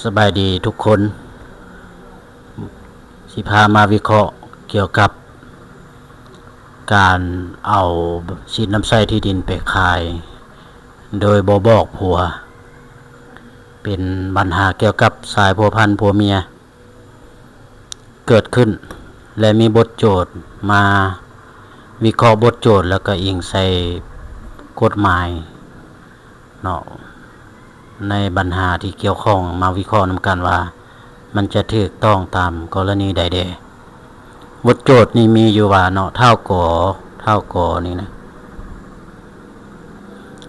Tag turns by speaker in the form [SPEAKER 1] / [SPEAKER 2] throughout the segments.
[SPEAKER 1] สบายดีทุกคนสิพามาวิเคราะห์เกี่ยวกับการเอาสินน้ำใช้ที่ดินไปขายโดยบ่บอกผัวเป็นปัญหาเกี่ยวกับสายผัวพันผัวเมียเกิดขึ้นและมีบทโจทย์มาวิเคราะห์บทโจทย์แล้วก็อิงใส่กฎหมายเนาะในปัญหาที่เกี่ยวข้องมาวิเคราะห์นำกันว่ามันจะถูกต้องตามกรณีใดแดบทโจทย์นี่มีอยู่ว่าเนาะเท่ากอนี่นะ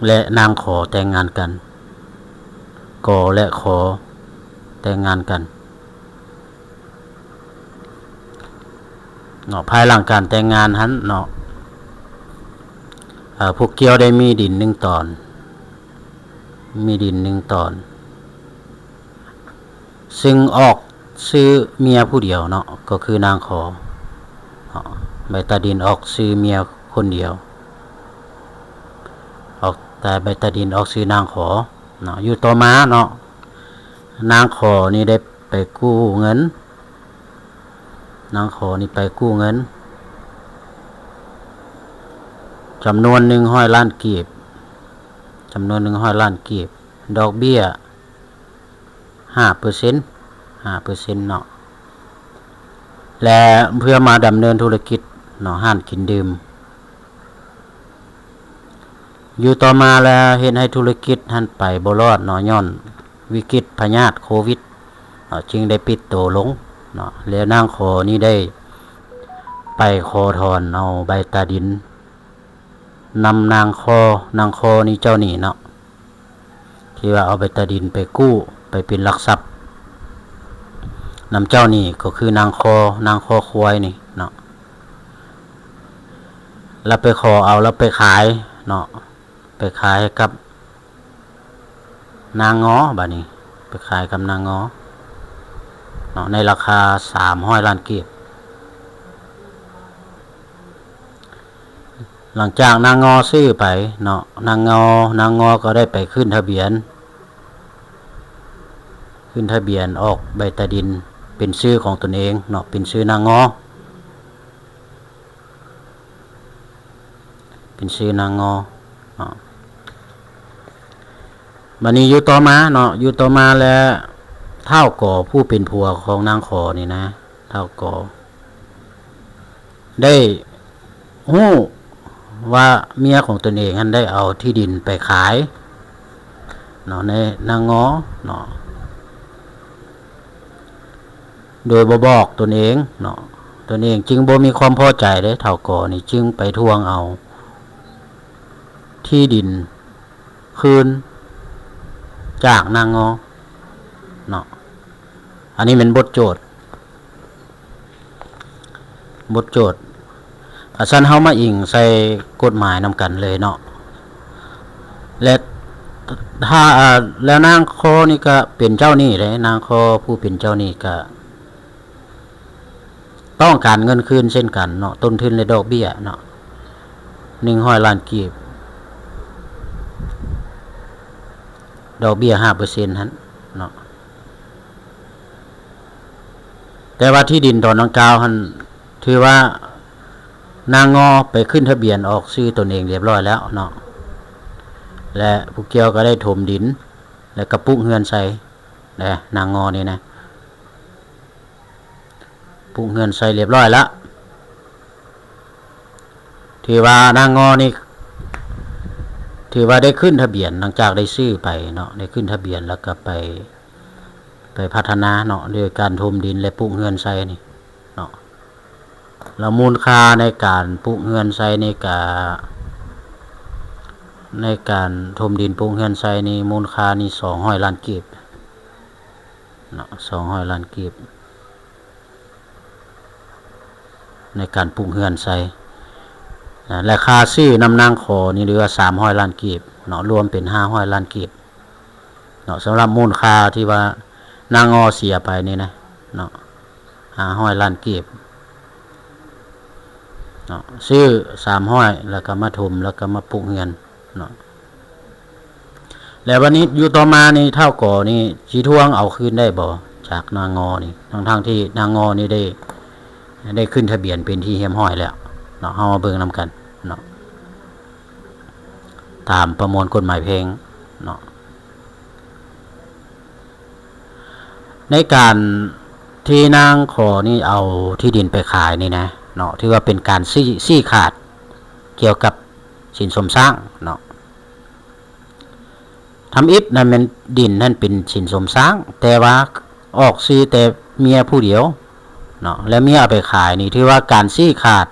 [SPEAKER 1] และนางขอแต่งงานกันกอและขอแต่งงานกันเนาะภายหลังการแต่งงานหั้นเนาะพวกเกี่ยวได้มีดิน1 ตอนซึ่งออกซื้อเมียผู้เดียวเนาะก็คือนางขอใบตาดินออกซื้อเมียคนเดียวออกแต่ใบตาดินออกซื้อนางขอเนาะอยู่ต่อมาเนาะนางขอนี่ได้ไปกู้เงินจำนวน100 ล้านกีบดอกเบี้ย 5% เนาะและเพื่อมาดำเนินธุรกิจเนาะห้านกินดื่มอยู่ต่อมาแล้วเฮ็ดให้ธุรกิจหันไปบ่รอดเนาะย้อนวิกฤตพยาธิโควิดจึงได้ปิดตัวลงเนาะแล้วนางขอนี่ได้ไปขอถอนเอาใบตาดินนำนางคอนี่เจ้าหนี้เนาะที่ว่าเอาใบตาดินไปกู้ไปเป็นหลักทรัพย์นำเจ้าหนี้ก็คือนางคอควายนี่เนาะแล้วไปขอเอาแล้วไปขายเนาะไปขายกับนางง้อบัดนี้ไปขายกับนางง้อเนาะในราคา300 ล้านกีบหลังจากนางงอซื้อไปเนาะนางงอก็ได้ไปขึ้นทะเบียนออกใบตาดินเป็นชื่อของตนเองเนาะเป็นชื่อนางงอเนาะบัดนี้อยู่ต่อมาแล้วเท่าก่อผู้เป็นผัวของนางขอนี่นะเท่าก่อได้ฮู้ว่าเมียของตนเองได้เอาที่ดินไปขายเนาะในนางง้อเนาะโดยบ่บอกตนเองเนาะตนเองจึงบ่มีความพอใจเด้เฒ่าก่อนี่จึงไปทวงเอาที่ดินคืนจากนางง้อเนาะอันนี้เป็นบทโจทย์ซั่นเฮามาอิงใส่กฎหมายนำกันเลยเนาะและถ้าแล้วนางคอนี่ก็เป็นเจ้าหนี้เลยนางคอผู้เป็นเจ้าหนี้ก็ต้องการเงินคืนเช่นกันเนาะต้นทุนและดอกเบี้ยเนาะ100 ล้านกีบดอกเบี้ย 5% หั่นเนาะแต่ว่าที่ดินตอนดังกล่าวหั่นถือว่านางงอไปขึ้นทะเบียนออกชื่อตนเองเรียบร้อยแล้วเนาะและผู้เกี่ยวก็ได้ถมดินและกระปุกเฮือนใส่นางงอนี่นะปุกเฮือนใส่เรียบร้อยแล้วถือว่านางงอนี่ถือว่าได้ขึ้นทะเบียนหลังจากได้ซื้อไปเนาะได้ขึ้นทะเบียนแล้วก็ไปพัฒนาเนาะโดยการถมดินและปุกเฮือนใส่นี่เนาะแล้วมูลค่าในการปลูกเฮือนไซในการถมดินปลูกเฮือนไซนี่มูลค่านี่200 ล้านกีบเนาะ200 ล้านกีบในการปลูกเฮือนไซและค่าซื้อนำนางขอนี่เหลือ300 ล้านกีบเนาะรวมเป็น500 ล้านกีบเนาะสำหรับมูลค่าที่ว่านางงอเสียไปนี่นะเนาะ500 ล้านกีบเนาะซื้อ300แล้วก็มาถมแล้วก็มาปลูกเฮือนเนาะ แล้ววันนี้อยู่ต่อมานี่เท่าก่อนี่สิทวงเอาคืนได้บ่จากนางงอนี่ทั้งที่นางงอนี่ได้ขึ้นทะเบียนเป็นที่เฮียมห้อยแล้วเนาะเฮามาเบิ่งนํกันเนาะตามประมวลกฎหมายเพลงเนาะในการที่นางขอนี่เอาที่ดินไปขายนี่นะเนาะถือว่าเป็นการซี่ขาดเกี่ยวกับสินสมสร้างเนาะทำอิฐนั่นเป็นดินนั่นเป็นสินสมสร้างแต่ว่าออกซื้อแต่เมียผู้เดียวเนาะและเมียเอาไปขายนี่ถือว่าการซี่ขาด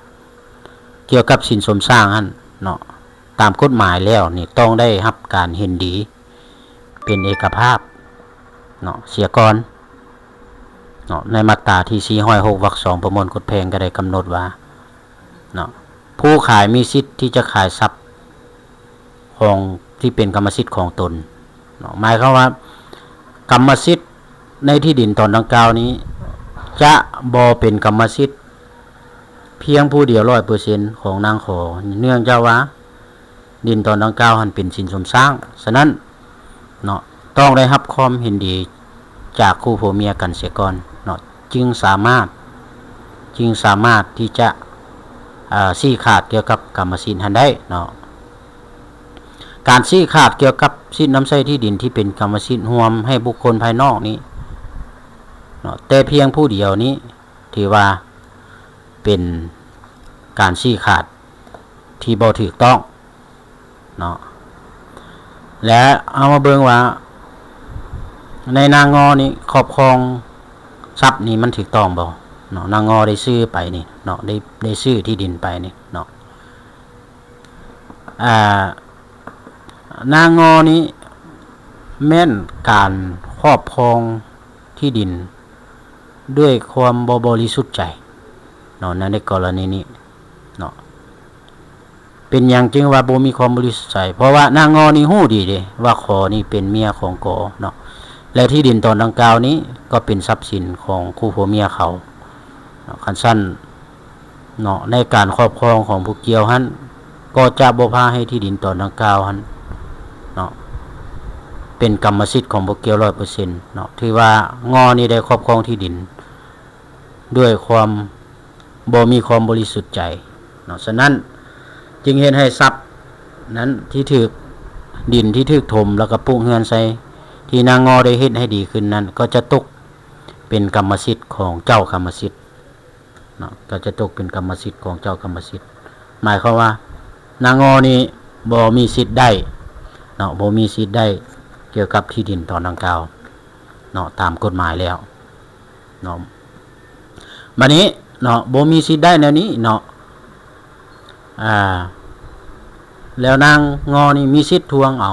[SPEAKER 1] เกี่ยวกับสินสมสร้างนั่นเนาะตามกฎหมายแล้วนี่ต้องได้รับการเห็นดีเป็นเอกภาพเนาะเสียก่อนเนาะในมาตราที่406วรรค2ประมวลกฎแพ่งก็ได้กำหนดว่าเนาะผู้ขายมีสิทธิ์ที่จะขายทรัพย์ของที่เป็นกรรมสิทธิ์ของตนเนาะหมายความว่ากรรมสิทธิ์ในที่ดินตอนดังกล่าวนี้จะบ่เป็นกรรมสิทธิ์เพียงผู้เดียว 100% ของนางขอเนื่องจากว่าดินตอนดังกล่าวหันเป็นสินสมสร้างฉะนั้นเนาะต้องได้รับความเห็นดีจากคู่ผัวเมียกันเสียก่อนเนาะจึงสามารถที่จะชี้ขาดเกี่ยวกับกรรมสิทธิ์หันได้เนาะการชี้ขาดเกี่ยวกับสิทธิน้ำใช้ที่ดินที่เป็นกรรมสิทธิ์รวมให้บุคคลภายนอกนี้เนาะแต่เพียงผู้เดียวนี้ถือว่าเป็นการชี้ขาดที่บ่ถูกต้องเนาะและเอามาเบิ่งว่าในนางงอนี่ครอบครองทรัพย์นี่มันถูกต้องบ่เนาะนางงอได้ซื้อไปนี่เนาะได้ซื้อที่ดินไปนี่เนาะนางงอนี้แม่นการครอบครองที่ดินด้วยความบ่บริสุทธิ์ใจเนาะในกรณีนี้เนาะเป็นอย่างจึงว่าบ่มีความบริสุทธิ์ใจเพราะว่านางงอนี่ฮู้ดีเด้ว่าขอนี่เป็นเมียของกอเนาะและที่ดินตอนดังกล่าวนี้ก็เป็นทรัพย์สินของคู่ผัวเมียเขาคันสั้นเนาะในการครอบครองของผู้เกี่ยวหันก็จะบ่พาให้ที่ดินตอนดังกล่าวหันเนาะเป็นกรรมสิทธิ์ของผู้เกี่ยว 100% เนาะถือว่างอนี่ได้ครอบครองที่ดินด้วยความบ่มีความบริสุทธิ์ใจเนาะฉะนั้นจึงเห็นให้ทรัพย์นั้นที่ถูกดินที่ถูกถมแล้วก็ปลูกเฮือนใส่ที่นางงอได้เฮ็ดให้ดีขึ้นนั้นก็จะตกเป็นกรรมสิทธิ์ของเจ้ากรรมสิทธิ์เนาะก็จะตกเป็นกรรมสิทธิ์ของเจ้ากรรมสิทธิ์หมายความว่านางงอนี่บ่มีสิทธิ์ได้เนาะบ่มีสิทธิ์ได้เกี่ยวกับที่ดินตอนดังกล่าวเนาะตามกฎหมายแล้วเนาะบัดนี้เนาะบ่มีสิทธิ์ได้แนวนี้เนาะแล้วนางงอนี่มีสิทธิ์ทวงเอ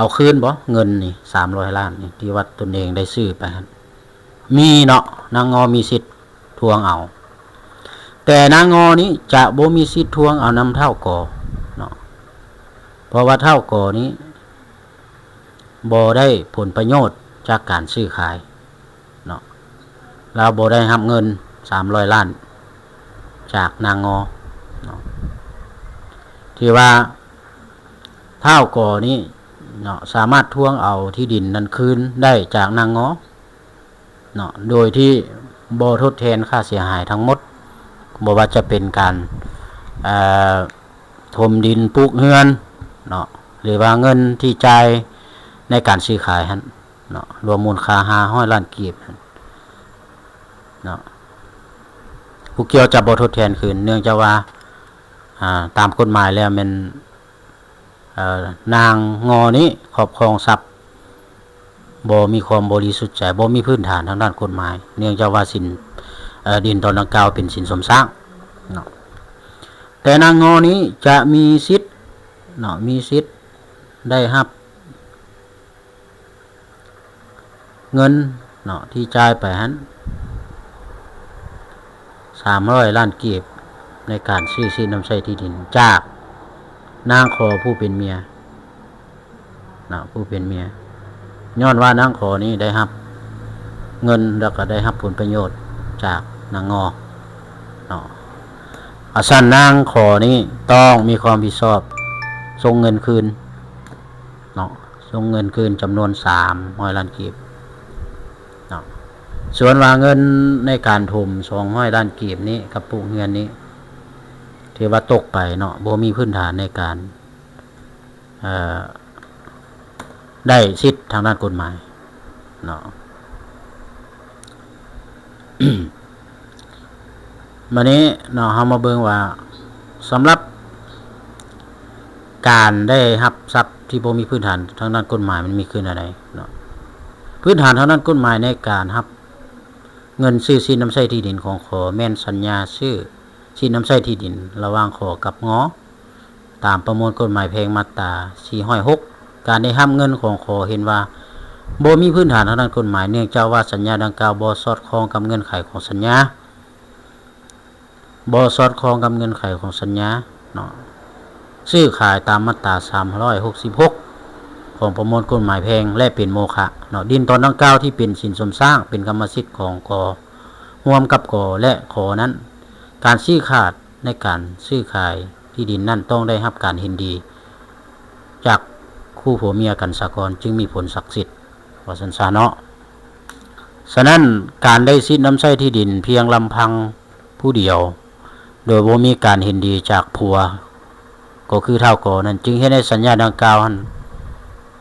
[SPEAKER 1] าคืนบ่เงินนี่300 ล้านนี่ที่วัดตนเองได้ซื้อไปมีเนาะนางงอมีสิทธิ์ทวงเอาแต่นางงอนี้จะบ่มีสิทธิ์ทวงเอานำเท่ากอเนาะเพราะว่าเท่ากอนี้บ่ได้ผลประโยชน์จากการซื้อขายเนาะเราบ่ได้รับเงิน300 ล้านจากนางงอเนาะที่ว่าเท่ากอนี้เนาะสามารถทวงเอาที่ดินนั้นคืนได้จากนางงอเนาะโดยที่บ่ทดแทนค่าเสียหายทั้งหมดบ่ว่าจะเป็นการถมดินปลูกเฮือนเนาะหรือว่าเงินที่จ่ายในการซื้อขายหั่นเนาะรวมมูลค่า500 ล้านกีบเนาะผู้เกี่ยวจะบ่ทดแทนคืนเนื่องจากว่าตามกฎหมายแล้วมันนางงอนี้ครอบครองทรัพย์บ่มีความบริสุทธิ์ใจบ่มีพื้นฐานทางด้านกฎหมายเนื่องจากว่าสินดินตอนดังกล่าวเป็นสินสมสร้างเนาะแต่นางงอนี้จะมีสิทธิ์เนาะมีสิทธิ์ได้รับเงินเนาะที่จ่ายไปหั่น300 ล้านกีบในการซื้อสินน้ำใช้ที่ดินจากนางขอผู้เป็นเมียเนาะผู้เป็นเมียย้อนว่านางขอนี้ได้รับเงินแล้วก็ได้รับผลประโยชน์จากนางงอเนาะสั่นนางขอนี้ต้องมีความผิดชอบส่งเงินคืนเนาะ ส่งเงินคืนจำนวน300ล้านกีบเนาะส่วนว่าเงินในการถม200ล้านกีบนี้กับปลูกเงินนี้ถือว่าตกไปเนาะบ่มีพื้นฐานในการได้สิทธิ์ทางด้านกฎหมายเนาะ วันนี้เนาะเฮามาเบิ่งว่าสำหรับการได้รับทรัพย์ที่บ่มีพื้นฐานทางด้านกฎหมายมันมีขึ้นอะไรเนาะพื้นฐานทางด้านกฎหมายในการรับเงินซื้อสินน้ำใช้ที่ดินของขอแม่นสัญญาซื้อสินน้ำใช้ที่ดินระหว่างขอกับงอตามประมวลกฎหมายแพ่งมาตรา406การได้รับเงินของขอเห็นว่าบ่มีพื้นฐานทางด้านกฎหมายเนื่องจากว่าสัญญาดังกล่าวบ่สอดคล้องกับเงื่อนไขของสัญญาบ่สอดคล้องกับเงื่อนไขของสัญญาเนาะซื้อขายตามมาตรา366ของประมวลกฎหมายแพ่งและเป็นโมฆะเนาะดินตอนดังกล่าวที่เป็นสินสมสร้างเป็นกรรมสิทธิ์ของกร่วมกับกและขอนั้นการซื้อขาดในการซื้อขายที่ดินนั้นต้องได้รับการเห็นดีจากคู่ผัวเมียกันสากลจึงมีผลศักดิ์สิทธิ์ว่าซั่นซะเนาะฉะนั้นการได้สิทธิ์น้ำใช้ที่ดินเพียงลำพังผู้เดียวโดยบ่มีการเห็นดีจากผัวก็คือเท่าก่อนั้นจึงเฮ็ดให้สัญญาดังกล่าวนั้น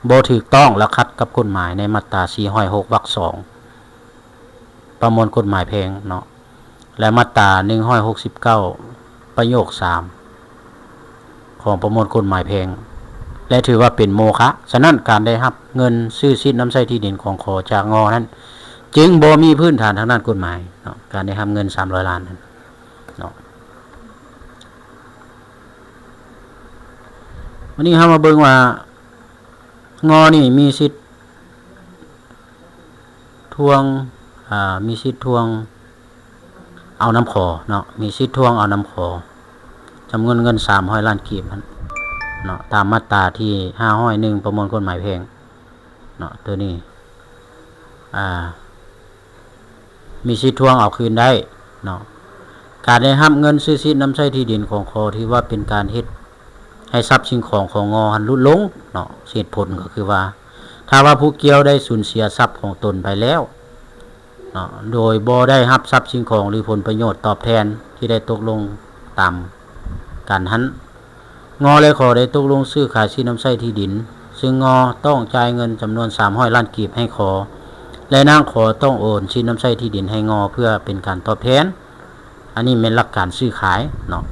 [SPEAKER 1] บ่ถูกต้องและขัดกับกฎหมายในมาตรา406วรรค2ประมวลกฎหมายแพ่งเนาะและมาตรา169ประโยค3ของประมวลกฎหมายแพ่งและถือว่าเป็นโมฆะฉะนั้นการได้รับเงินซื้อสิทธิน้ำใช้ที่ดินของขอจากงอนั้นจึงบ่มีพื้นฐานทางด้านกฎหมายเนาะการได้รับเงิน300ล้านนั้นเนาะวันนี้เฮามาเบิ่งว่างอนี่มีสิทธิ์ทวงมีสิทธิ์ทวงเอาน้ำขอเนาะมีสิทธิ์ทวงเอาน้ำขอจำนวนเงิน300ล้านกีบเนาะตามมาตราที่501ประมวลกฎหมายแพ่งเนาะตัวนี้มีสิทธิ์ทวงเอาคืนได้เนาะการได้รับเงินซื้อสิทธิ์น้ำใช้ที่ดินของขอที่ว่าเป็นการเฮ็ดให้ทรัพย์สิ่งของของงอหันลดลงเนาะเหตุผลก็คือว่าถ้าว่าผู้เกี่ยวได้สูญเสียทรัพย์ของตนไปแล้วเนาะโดยบ่ได้รับทรัพย์สิ่งของหรือผลประโยชน์ตอบแทนที่ได้ตกลงตามกันหันงอและขอได้ตกลงซื้อขายสินน้ำใช้ที่ดินซึ่งงอต้องจ่ายเงินจำนวน300ล้านกีบให้ขอและนางขอต้องโอนสินน้ำใช้ที่ดินให้งอเพื่อเป็นการตอบแทนอันนี้เป็นหลักการซื้อขายเนาะ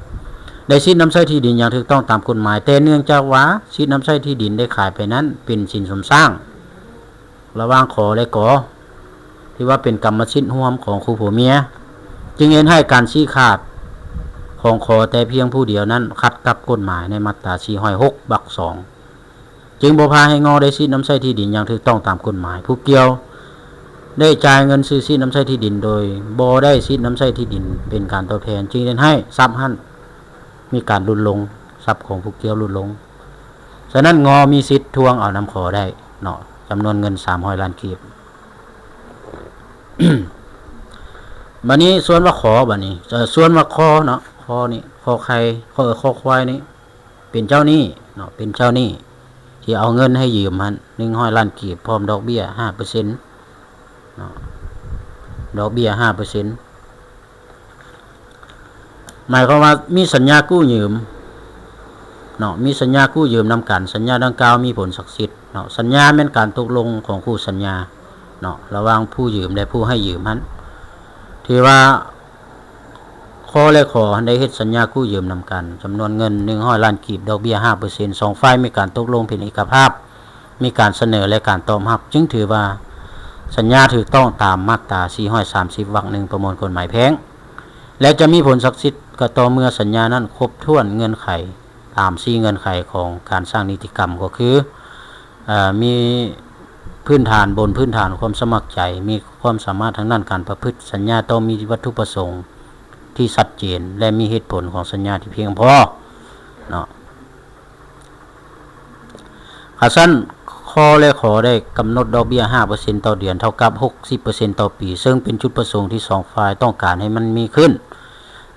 [SPEAKER 1] ได้สินน้ำใช้ที่ดินอย่างถูกต้องตามกฎหมายแต่เนื่องจากว่าสินน้ำใช้ที่ดินได้ขายไปนั้นเป็นสินสมสร้างระหว่างขอและกอที่ว่าเป็นกรรมสิทธิ์ร่วมของคู่ผัวเมียจึงเห็นให้การชี้ขาดของขอแต่เพียงผู้เดียวนั้นขัดกับกฎหมายในมาตรา406วรรค2จึงบ่พาให้งอได้สิทธิ์น้ำใช้ที่ดินอย่างถูกต้องตามกฎหมายผู้เกี่ยวได้จ่ายเงินซื้อสิทธิ์น้ำใช้ที่ดินโดยบ่ได้สิทธิ์น้ำใช้ที่ดินเป็นการตอบแทนจึงเห็นให้ทรัพย์หั้นมีการลดลงทรัพย์ของผู้เกี่ยวลดลงฉะนั้นงอมีสิทธิ์ทวงเอาน้ำขอได้เนาะจำนวนเงิน300ล้านกีบ บัดนี้ส่วนว่าขอบัดนี้ส่วนว่าคอเนาะคอนี่คอไข่คอควายนี่เป็นเจ้าหนี้เนาะเป็นเจ้าหนี้ที่เอาเงินให้ยืมมัน100ล้านกีบพร้อมดอกเบี้ย 5% เนาะดอกเบี้ย 5% หมายความว่ามีสัญญากู้ยืมเนาะมีสัญญากู้ยืมนำกันสัญญาดังกล่าวมีผลศักดิ์สิทธิ์เนาะสัญญาแม่นการตกลงของคู่สัญญาเนาะระหว่างผู้ยืมและผู้ให้ยืมนั้นที่ว่าขอและขอได้เฮ็ดสัญญากู้ยืมนำกันจำนวนเงิน100ล้านกีบดอกเบี้ย 5% 2 ฝ่ายมีการตกลงเป็นเอกภาพมีการเสนอและการตอบรับจึงถือว่าสัญญาถูกต้องตามมาตรา430วรรค1ประมวลกฎหมายแพ่งและจะมีผลศักดิ์สิทธิ์ก็ต่อเมื่อสัญญานั้นครบถ้วนเงื่อนไขตาม4เงื่อนไขของการสร้างนิติกรรมก็คือมีพื้นฐานบนพื้นฐานความสมัครใจมีความสามารถทางด้านการประพฤติสัญญาต้องมีวัตถุประสงค์ที่ชัดเจนและมีเหตุผลของสัญญาที่เพียงพอเนาะขั้นข้อและขอได้กำหนดดอกเบี้ย 5% ต่อเดือนเท่ากับ 60% ต่อปีซึ่งเป็นจุดประสงค์ที่2ฝ่ายต้องการให้มันมีขึ้น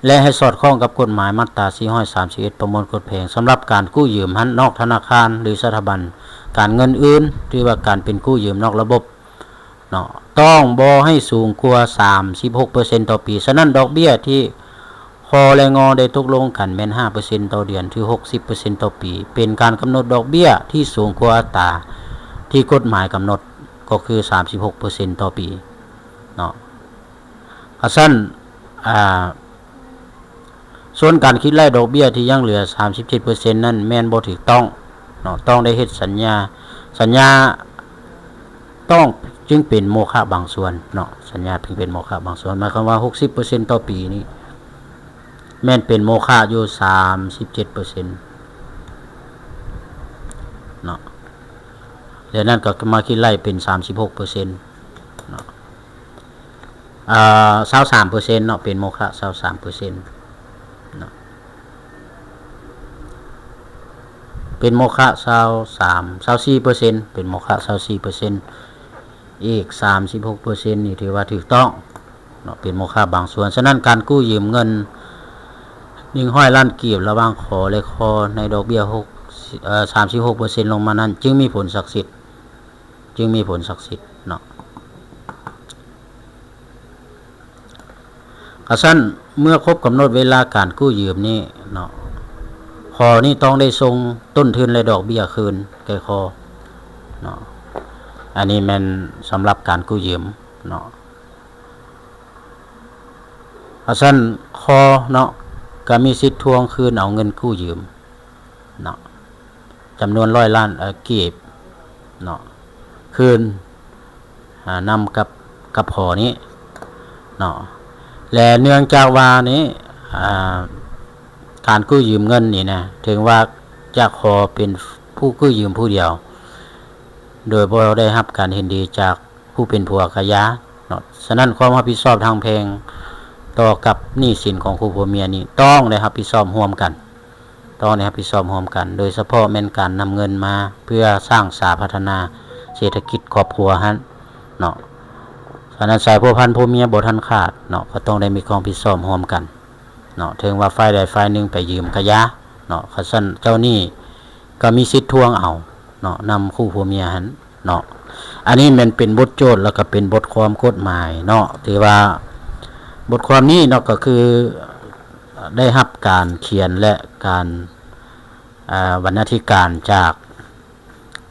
[SPEAKER 1] และให้สอดคล้องกับกฎหมายมาตรา431ประมวลกฎแพ่งสำหรับการกู้ยืมนอกธนาคารหรือสถาบัน การเงินอื่นหรือว่าการเป็นกู้ยืมนอกระบบเนาะต้องบ่ให้สูงกว่า 36% ต่อปีฉะนั้นดอกเบี้ยที่คอและงอได้ตกลงกันแม่น 5% ต่อเดือนถึง 60% ต่อปีเป็นการกำหนดดอกเบี้ยที่สูงกว่าอัตราที่กฎหมายกำหนดก็คือ 36% ต่อปีเนาะเพราะฉะนั้นส่วนการคิดไล่ดอกเบี้ยที่ยังเหลือ 37% นั้นแม่นบ่ถูกต้องเนาะต้องได้เฮ็ดสัญญาต้องจึงเป็นโมฆะบางส่วนเนาะสัญญาถึงเป็นโมฆะบางส่วนหมายความว่า 60% ต่อปีนี้แม่นเป็นโมฆะอยู่ 37% เนาะแล้วนั่นก็มาคิดไล่เป็น 36% เนาะ23% เนาะเป็นโมฆะ 23% เนาะเป็นโมฆะ 24% เป็นโมฆะ 24% อีก 36% นี่ถือว่าถูกต้องเนาะเป็นโมฆะบางส่วนฉะนั้นการกู้ยืมเงิน100 ล้านกีบระหว่างขอและคอในดอกเบี้ย36% ลงมานั้นจึงมีผลศักดิ์สิทธิ์เนาะกระชั้นเมื่อครบกำหนดเวลาการกู้ยืมนี้เนาะคอนี่ต้องได้ส่งต้นทุนและดอกเบี้ยคืนแก่คอเนาะอันนี้มันสำหรับการกู้ยืมเนาะกระชั้นคอเนาะก็มีสิทธิ์ทวงคืนเอาเงินกู้ยืมเนาะจำนวน100 ล้านกีบเนาะคืนนำกับพอนี้เนาะและเนื่องจากว่านี้การกู้ยืมเงินนี่นะถึงว่าจะขอเป็นผู้กู้ยืมผู้เดียวโดยบ่ได้รับการเห็นดีจากผู้เป็นผัวกะยาเนาะฉะนั้นความรับผิดชอบทางแพ่งต่อกับหนี้สินของคู่ผัวเมียนี่ต้องได้รับผิดชอบร่วมกันโดยเฉพาะแม่นการนำเงินมาเพื่อสร้างสาพัฒนาเศรษฐกิจครอบครัวฮั่นเนาะฉะนั้นสายผัวพันผัวเมียบ่ทันขาดเนาะก็ต้องได้มีความรับผิดชอบร่วมกันเนาะถึงว่าฝ่ายใดฝ่ายหนึ่งไปยืมกะยาเนาะฉะนั้นเจ้าหนี้ก็มีสิทธิ์ทวงเอาเนาะนำคู่ผัวเมียหั่นเนาะอันนี้มันเป็นบทโจทย์แล้วก็เป็นบทความกฎหมายเนาะถือว่าบทความนี้เนาะก็คือได้รับการเขียนและการบรรณาธิการจาก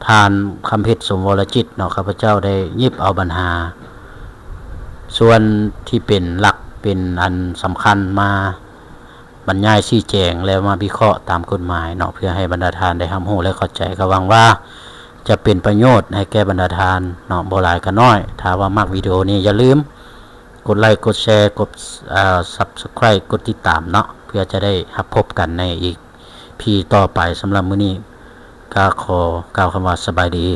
[SPEAKER 1] ท่านคำเพชรสมวรจิตเนาะข้าพเจ้าได้หยิบเอาปัญหาส่วนที่เป็นหลักเป็นอันสำคัญมาบรรยายชี้แจงแล้วมาวิเคราะห์ตามกฎหมายเนาะเพื่อให้บรรดาทานได้รับรู้และเข้าใจก็หวังว่าจะเป็นประโยชน์ให้แก่บรรดาทานเนาะบ่หลายก็น้อยถ้าว่ามักวิดีโอนี้อย่าลืมกดไลค์กดแชร์กดSubscribe กดติดตามเนาะเพื่อจะได้รับพบกันในอีกพีต่อไปสำหรับมื้อนี้ก็ขอกล่าวคำว่าสบายดี